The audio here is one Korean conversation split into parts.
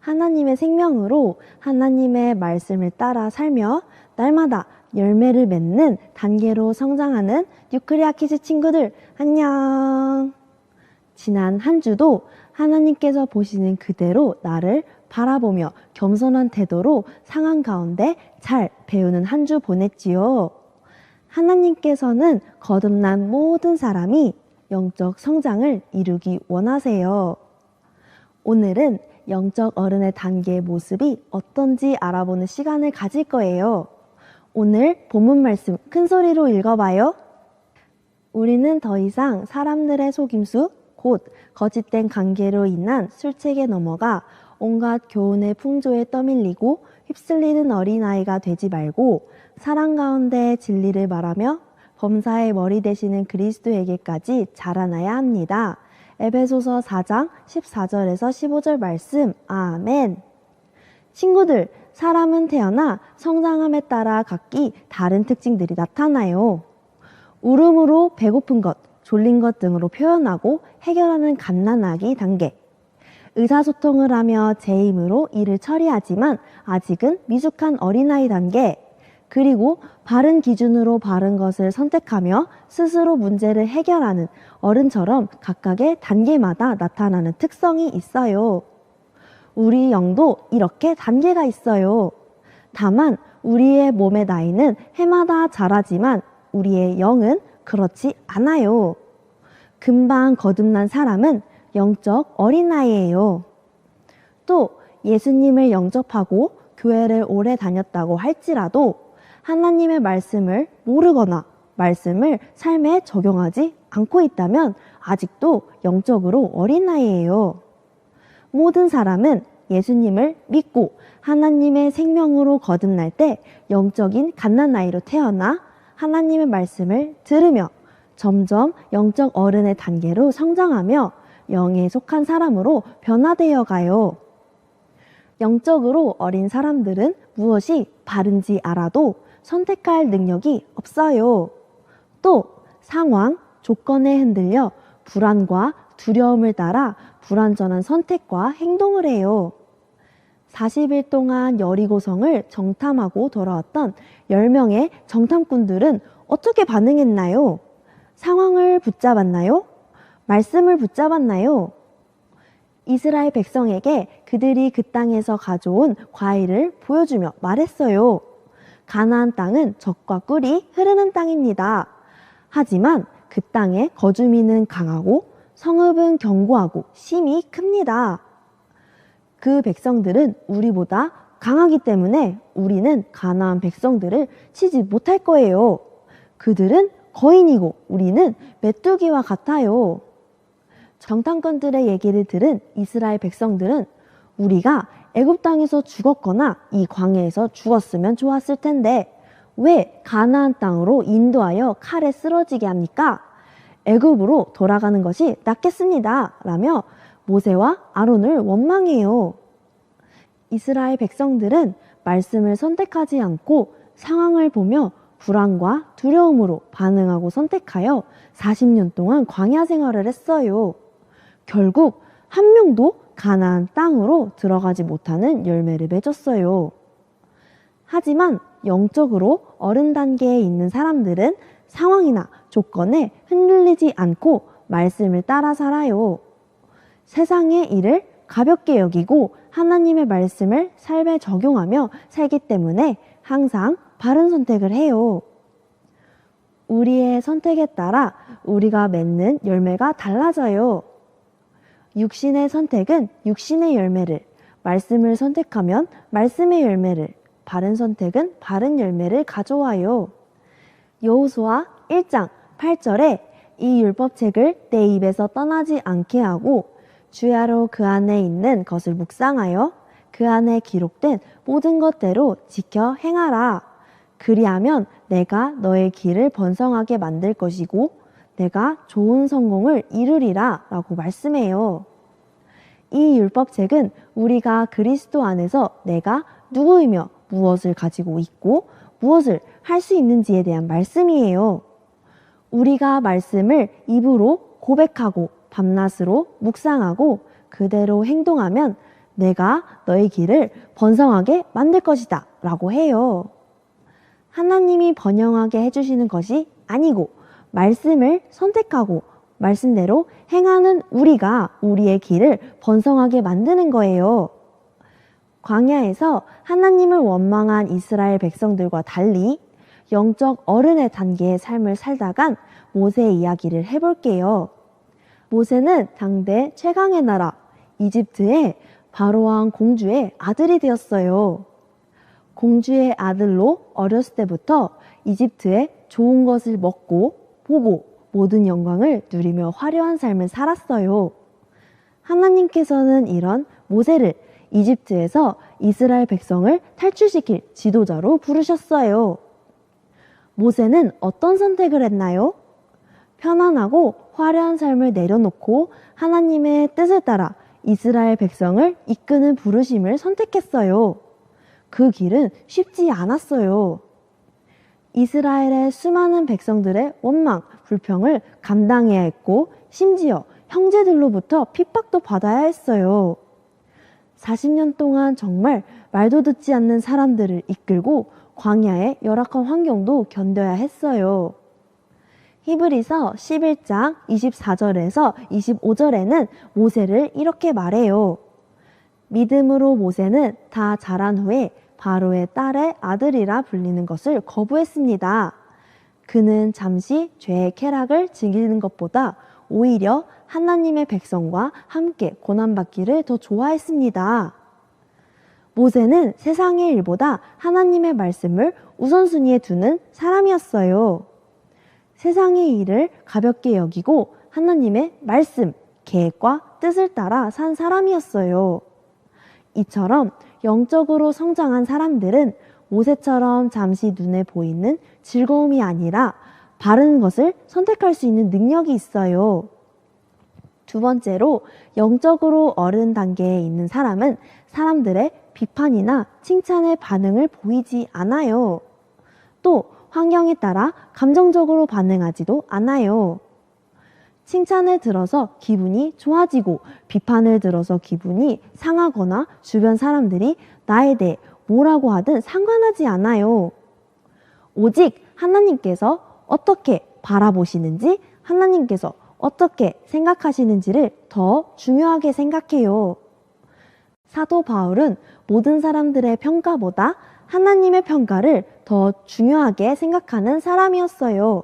하나님의 생명으로 하나님의 말씀을 따라 살며 날마다 열매를 맺는 단계로 성장하는 뉴크리아 키즈 친구들, 안녕! 지난 한 주도 하나님께서 보시는 그대로 나를 바라보며 겸손한 태도로 상황 가운데 잘 배우는 한 주 보냈지요. 하나님께서는 거듭난 모든 사람이 영적 성장을 이루기 원하세요. 오늘은 영적 어른의 단계의 모습이 어떤지 알아보는 시간을 가질 거예요. 오늘 본문 말씀 큰 소리로 읽어봐요. 우리는 더 이상 사람들의 속임수, 곧 거짓된 관계로 인한 술책에 넘어가 온갖 교훈의 풍조에 떠밀리고 휩쓸리는 어린아이가 되지 말고 사랑 가운데 진리를 말하며 범사의 머리 되시는 그리스도에게까지 자라나야 합니다. 에베소서 4장 14절에서 15절 말씀, 아멘. 친구들, 사람은 태어나 성장함에 따라 각기 다른 특징들이 나타나요. 울음으로 배고픈 것, 졸린 것 등으로 표현하고 해결하는 갓난아기 단계. 의사소통을 하며 제 힘으로 일을 처리하지만 아직은 미숙한 어린아이 단계. 그리고 바른 기준으로 바른 것을 선택하며 스스로 문제를 해결하는 어른처럼 각각의 단계마다 나타나는 특성이 있어요. 우리 영도 이렇게 단계가 있어요. 다만 우리의 몸의 나이는 해마다 자라지만 우리의 영은 그렇지 않아요. 금방 거듭난 사람은 영적 어린아이예요. 또 예수님을 영접하고 교회를 오래 다녔다고 할지라도 하나님의 말씀을 모르거나 말씀을 삶에 적용하지 않고 있다면 아직도 영적으로 어린아이예요. 모든 사람은 예수님을 믿고 하나님의 생명으로 거듭날 때 영적인 갓난아이로 태어나 하나님의 말씀을 들으며 점점 영적 어른의 단계로 성장하며 영에 속한 사람으로 변화되어 가요. 영적으로 어린 사람들은 무엇이 바른지 알아도 선택할 능력이 없어요. 또 상황, 조건에 흔들려 불안과 두려움을 따라 불완전한 선택과 행동을 해요. 40일 동안 여리고성을 정탐하고 돌아왔던 10명의 정탐꾼들은 어떻게 반응했나요? 상황을 붙잡았나요? 말씀을 붙잡았나요? 이스라엘 백성에게 그들이 그 땅에서 가져온 과일을 보여주며 말했어요. 가나안 땅은 젖과 꿀이 흐르는 땅입니다. 하지만 그 땅의 거주민은 강하고 성읍은 견고하고 심이 큽니다. 그 백성들은 우리보다 강하기 때문에 우리는 가나안 백성들을 치지 못할 거예요. 그들은 거인이고 우리는 메뚜기와 같아요. 정탐꾼들의 얘기를 들은 이스라엘 백성들은 우리가 애굽 땅에서 죽었거나 이 광야에서 죽었으면 좋았을 텐데 왜 가나안 땅으로 인도하여 칼에 쓰러지게 합니까? 애굽으로 돌아가는 것이 낫겠습니다. 라며 모세와 아론을 원망해요. 이스라엘 백성들은 말씀을 선택하지 않고 상황을 보며 불안과 두려움으로 반응하고 선택하여 40년 동안 광야 생활을 했어요. 결국 한 명도 가나안 땅으로 들어가지 못하는 열매를 맺었어요. 하지만 영적으로 어른 단계에 있는 사람들은 상황이나 조건에 흔들리지 않고 말씀을 따라 살아요. 세상의 일을 가볍게 여기고 하나님의 말씀을 삶에 적용하며 살기 때문에 항상 바른 선택을 해요. 우리의 선택에 따라 우리가 맺는 열매가 달라져요. 육신의 선택은 육신의 열매를, 말씀을 선택하면 말씀의 열매를, 바른 선택은 바른 열매를 가져와요. 여호수아 1장 8절에 이 율법책을 내 입에서 떠나지 않게 하고 주야로 그 안에 있는 것을 묵상하여 그 안에 기록된 모든 것대로 지켜 행하라. 그리하면 내가 너의 길을 번성하게 만들 것이고 내가 좋은 성공을 이루리라 라고 말씀해요. 이 율법책은 우리가 그리스도 안에서 내가 누구이며 무엇을 가지고 있고 무엇을 할 수 있는지에 대한 말씀이에요. 우리가 말씀을 입으로 고백하고 밤낮으로 묵상하고 그대로 행동하면 내가 너의 길을 번성하게 만들 것이다 라고 해요. 하나님이 번영하게 해주시는 것이 아니고 말씀을 선택하고 말씀대로 행하는 우리가 우리의 길을 번성하게 만드는 거예요. 광야에서 하나님을 원망한 이스라엘 백성들과 달리 영적 어른의 단계의 삶을 살다간 모세의 이야기를 해볼게요. 모세는 당대 최강의 나라 이집트의 바로왕 공주의 아들이 되었어요. 공주의 아들로 어렸을 때부터 이집트의 좋은 것을 먹고 보고 모든 영광을 누리며 화려한 삶을 살았어요. 하나님께서는 이런 모세를 이집트에서 이스라엘 백성을 탈출시킬 지도자로 부르셨어요. 모세는 어떤 선택을 했나요? 편안하고 화려한 삶을 내려놓고 하나님의 뜻을 따라 이스라엘 백성을 이끄는 부르심을 선택했어요. 그 길은 쉽지 않았어요. 이스라엘의 수많은 백성들의 원망, 불평을 감당해야 했고 심지어 형제들로부터 핍박도 받아야 했어요. 40년 동안 정말 말도 듣지 않는 사람들을 이끌고 광야의 열악한 환경도 견뎌야 했어요. 히브리서 11장 24절에서 25절에는 모세를 이렇게 말해요. 믿음으로 모세는 다 자란 후에 바로의 딸의 아들이라 불리는 것을 거부했습니다. 그는 잠시 죄의 쾌락을 즐기는 것보다 오히려 하나님의 백성과 함께 고난받기를 더 좋아했습니다. 모세는 세상의 일보다 하나님의 말씀을 우선순위에 두는 사람이었어요. 세상의 일을 가볍게 여기고 하나님의 말씀, 계획과 뜻을 따라 산 사람이었어요. 이처럼 영적으로 성장한 사람들은 모세처럼 잠시 눈에 보이는 즐거움이 아니라 바른 것을 선택할 수 있는 능력이 있어요. 두 번째로 영적으로 어른 단계에 있는 사람은 사람들의 비판이나 칭찬의 반응을 보이지 않아요. 또 환경에 따라 감정적으로 반응하지도 않아요. 칭찬을 들어서 기분이 좋아지고 비판을 들어서 기분이 상하거나 주변 사람들이 나에 대해 뭐라고 하든 상관하지 않아요. 오직 하나님께서 어떻게 바라보시는지, 하나님께서 어떻게 생각하시는지를 더 중요하게 생각해요. 사도 바울은 모든 사람들의 평가보다 하나님의 평가를 더 중요하게 생각하는 사람이었어요.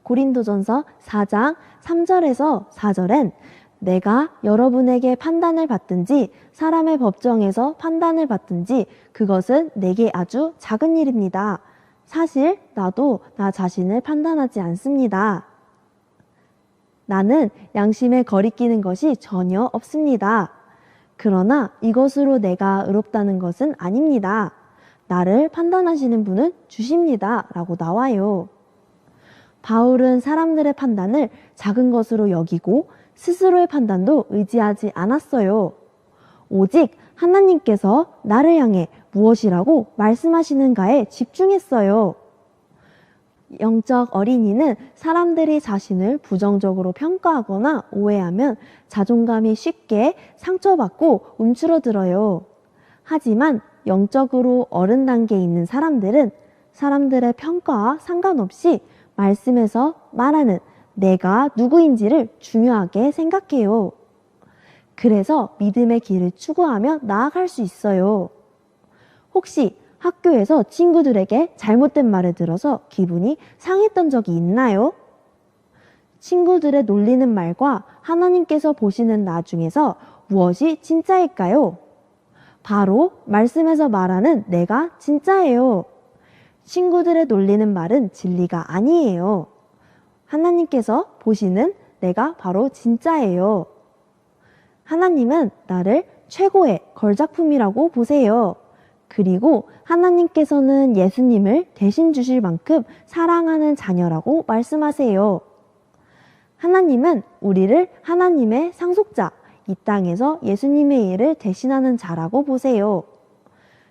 고린도전서 4장 3절에서 4절엔 내가 여러분에게 판단을 받든지 사람의 법정에서 판단을 받든지 그것은 내게 아주 작은 일입니다. 사실 나도 나 자신을 판단하지 않습니다. 나는 양심에 거리끼는 것이 전혀 없습니다. 그러나 이것으로 내가 의롭다는 것은 아닙니다. 나를 판단하시는 분은 주십니다. 라고 나와요. 바울은 사람들의 판단을 작은 것으로 여기고 스스로의 판단도 의지하지 않았어요. 오직 하나님께서 나를 향해 무엇이라고 말씀하시는가에 집중했어요. 영적 어린이는 사람들이 자신을 부정적으로 평가하거나 오해하면 자존감이 쉽게 상처받고 움츠러들어요. 하지만 영적으로 어른 단계에 있는 사람들은 사람들의 평가와 상관없이 말씀에서 말하는 내가 누구인지를 중요하게 생각해요. 그래서 믿음의 길을 추구하며 나아갈 수 있어요. 혹시 학교에서 친구들에게 잘못된 말을 들어서 기분이 상했던 적이 있나요? 친구들의 놀리는 말과 하나님께서 보시는 나 중에서 무엇이 진짜일까요? 바로 말씀에서 말하는 내가 진짜예요. 친구들의 놀리는 말은 진리가 아니에요. 하나님께서 보시는 내가 바로 진짜예요. 하나님은 나를 최고의 걸작품이라고 보세요. 그리고 하나님께서는 예수님을 대신 주실 만큼 사랑하는 자녀라고 말씀하세요. 하나님은 우리를 하나님의 상속자, 이 땅에서 예수님의 일을 대신하는 자라고 보세요.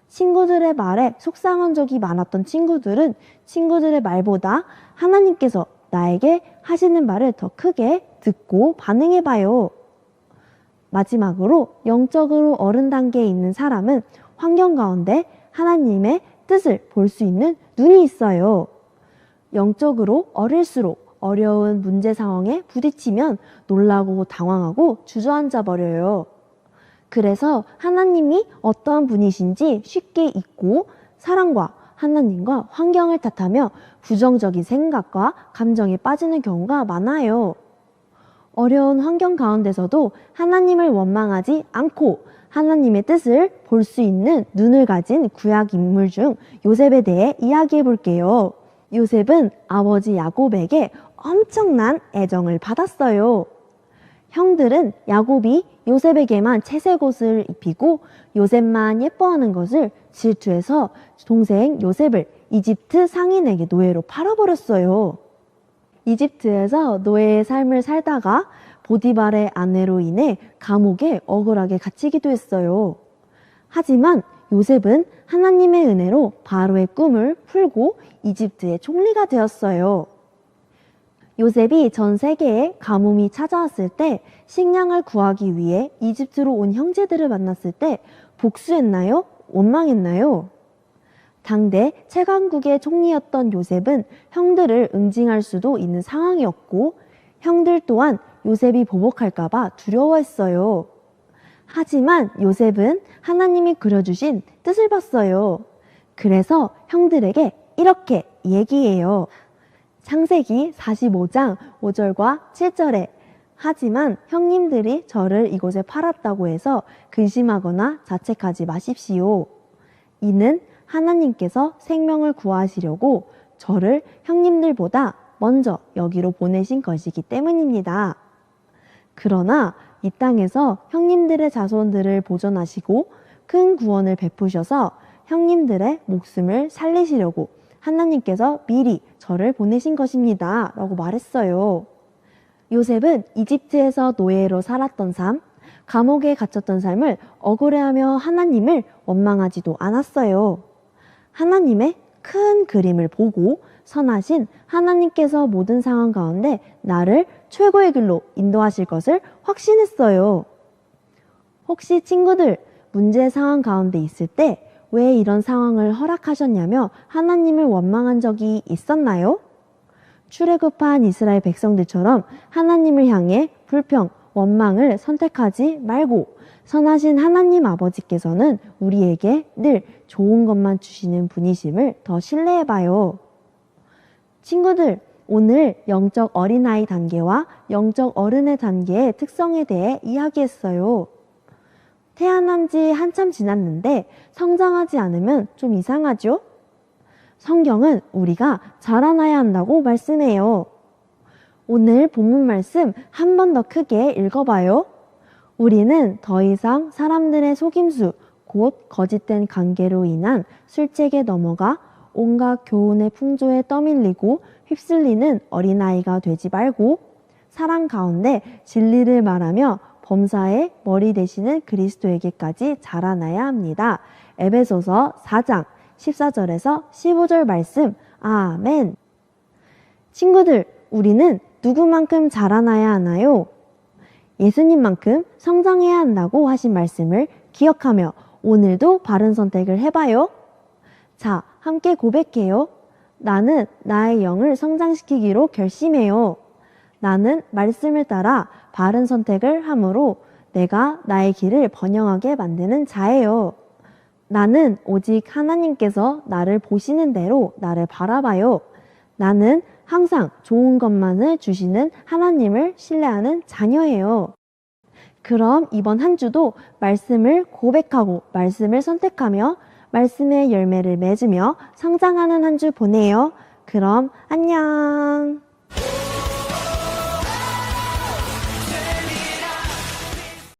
친구들의 말에 속상한 적이 많았던 친구들은 친구들의 말보다 하나님께서 나에게 하시는 말을 더 크게 듣고 반응해봐요. 마지막으로 영적으로 어른 단계에 있는 사람은 환경 가운데 하나님의 뜻을 볼 수 있는 눈이 있어요. 영적으로 어릴수록 어려운 문제 상황에 부딪히면 놀라고 당황하고 주저앉아 버려요. 그래서 하나님이 어떠한 분이신지 쉽게 잊고 사랑과 하나님과 환경을 탓하며 부정적인 생각과 감정에 빠지는 경우가 많아요. 어려운 환경 가운데서도 하나님을 원망하지 않고 하나님의 뜻을 볼 수 있는 눈을 가진 구약 인물 중 요셉에 대해 이야기해 볼게요. 요셉은 아버지 야곱에게 엄청난 애정을 받았어요. 형들은 야곱이 요셉에게만 채색 옷을 입히고 요셉만 예뻐하는 것을 질투해서 동생 요셉을 이집트 상인에게 노예로 팔아버렸어요. 이집트에서 노예의 삶을 살다가 보디발의 아내로 인해 감옥에 억울하게 갇히기도 했어요. 하지만 요셉은 하나님의 은혜로 바로의 꿈을 풀고 이집트의 총리가 되었어요. 요셉이 전 세계에 가뭄이 찾아왔을 때 식량을 구하기 위해 이집트로 온 형제들을 만났을 때 복수했나요? 원망했나요? 당대 최강국의 총리였던 요셉은 형들을 응징할 수도 있는 상황이었고 형들 또한 요셉이 보복할까봐 두려워했어요. 하지만 요셉은 하나님이 그려주신 뜻을 봤어요. 그래서 형들에게 이렇게 얘기해요. 창세기 45장 5절과 7절에 하지만 형님들이 저를 이곳에 팔았다고 해서 근심하거나 자책하지 마십시오. 이는 하나님께서 생명을 구하시려고 저를 형님들보다 먼저 여기로 보내신 것이기 때문입니다. 그러나 이 땅에서 형님들의 자손들을 보존하시고 큰 구원을 베푸셔서 형님들의 목숨을 살리시려고 하나님께서 미리 저를 보내신 것입니다. 라고 말했어요. 요셉은 이집트에서 노예로 살았던 삶, 감옥에 갇혔던 삶을 억울해하며 하나님을 원망하지도 않았어요. 하나님의 큰 그림을 보고 선하신 하나님께서 모든 상황 가운데 나를 최고의 길로 인도하실 것을 확신했어요. 혹시 친구들 문제 상황 가운데 있을 때 왜 이런 상황을 허락하셨냐며 하나님을 원망한 적이 있었나요? 출애굽한 이스라엘 백성들처럼 하나님을 향해 불평, 원망을 선택하지 말고 선하신 하나님 아버지께서는 우리에게 늘 좋은 것만 주시는 분이심을 더 신뢰해봐요. 친구들, 오늘 영적 어린아이 단계와 영적 어른의 단계의 특성에 대해 이야기했어요. 태어난 지 한참 지났는데 성장하지 않으면 좀 이상하죠? 성경은 우리가 자라나야 한다고 말씀해요. 오늘 본문 말씀 한 번 더 크게 읽어봐요. 우리는 더 이상 사람들의 속임수, 곧 거짓된 관계로 인한 술책에 넘어가 온갖 교훈의 풍조에 떠밀리고 휩쓸리는 어린아이가 되지 말고 사랑 가운데 진리를 말하며 범사의 머리 되시는 그리스도에게까지 자라나야 합니다. 에베소서 4장 14절에서 15절 말씀. 아멘. 친구들, 우리는 누구만큼 자라나야 하나요? 예수님만큼 성장해야 한다고 하신 말씀을 기억하며 오늘도 바른 선택을 해봐요. 자, 함께 고백해요. 나는 나의 영을 성장시키기로 결심해요. 나는 말씀을 따라 바른 선택을 함으로 내가 나의 길을 번영하게 만드는 자예요. 나는 오직 하나님께서 나를 보시는 대로 나를 바라봐요. 나는 항상 좋은 것만을 주시는 하나님을 신뢰하는 자녀예요. 그럼 이번 한 주도 말씀을 고백하고 말씀을 선택하며 말씀의 열매를 맺으며 성장하는 한 주 보내요. 그럼 안녕.